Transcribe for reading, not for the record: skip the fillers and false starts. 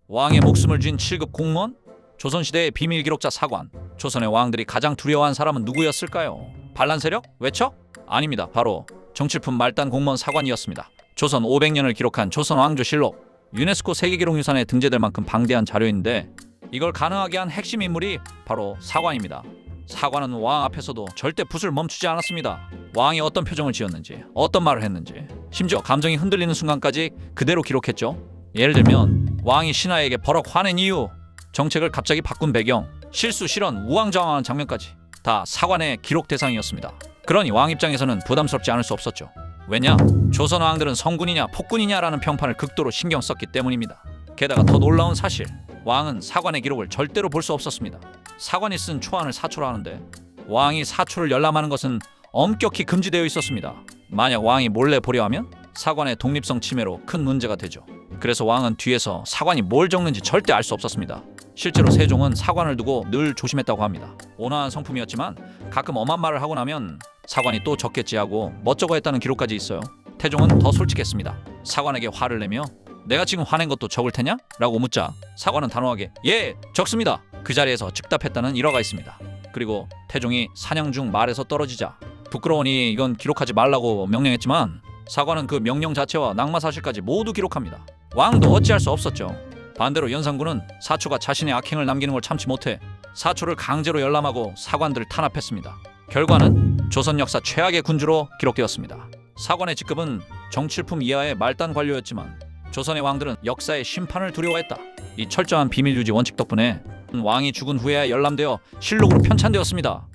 왕의 목숨을 쥔 7급 공무원? 조선시대의 비밀 기록자 사관. 조선의 왕들이 가장 두려워한 사람은 누구였을까요? 반란 세력? 외척? 아닙니다. 바로 정칠품 말단 공무원 사관이었습니다. 조선 500년을 기록한 조선 왕조실록. 유네스코 세계기록유산에 등재될 만큼 방대한 자료인데 이걸 가능하게 한 핵심 인물이 바로 사관입니다. 사관은 왕 앞에서도 절대 붓을 멈추지 않았습니다. 왕이 어떤 표정을 지었는지, 어떤 말을 했는지, 심지어 감정이 흔들리는 순간까지 그대로 기록했죠. 예를 들면 왕이 신하에게 버럭 화낸 이유, 정책을 갑자기 바꾼 배경, 실수, 실언, 우왕좌왕한 장면까지 다 사관의 기록 대상이었습니다. 그러니 왕 입장에서는 부담스럽지 않을 수 없었죠. 왜냐? 조선 왕들은 성군이냐 폭군이냐라는 평판을 극도로 신경 썼기 때문입니다. 게다가 더 놀라운 사실, 왕은 사관의 기록을 절대로 볼 수 없었습니다. 사관이 쓴 초안을 사초라 하는데 왕이 사초를 열람하는 것은 엄격히 금지되어 있었습니다. 만약 왕이 몰래 보려 하면 사관의 독립성 침해로 큰 문제가 되죠. 그래서 왕은 뒤에서 사관이 뭘 적는지 절대 알 수 없었습니다. 실제로 세종은 사관을 두고 늘 조심했다고 합니다. 온화한 성품이었지만 가끔 엄한 말을 하고 나면 사관이 또 적겠지 하고 멋쩍어 했다는 기록까지 있어요. 태종은 더 솔직했습니다. 사관에게 화를 내며 내가 지금 화낸 것도 적을 테냐? 라고 묻자 사관은 단호하게 예, 적습니다. 그 자리에서 즉답했다는 일화가 있습니다. 그리고 태종이 사냥 중 말에서 떨어지자 부끄러우니 이건 기록하지 말라고 명령했지만 사관은 그 명령 자체와 낙마 사실까지 모두 기록합니다. 왕도 어찌할 수 없었죠. 반대로 연산군은 사초가 자신의 악행을 남기는 걸 참지 못해 사초를 강제로 열람하고 사관들을 탄압했습니다. 결과는 조선 역사 최악의 군주로 기록되었습니다. 사관의 직급은 정칠품 이하의 말단 관료였지만 조선의 왕들은 역사의 심판을 두려워했다. 이 철저한 비밀 유지 원칙 덕분에 왕이 죽은 후에야 열람되어 실록으로 편찬되었습니다.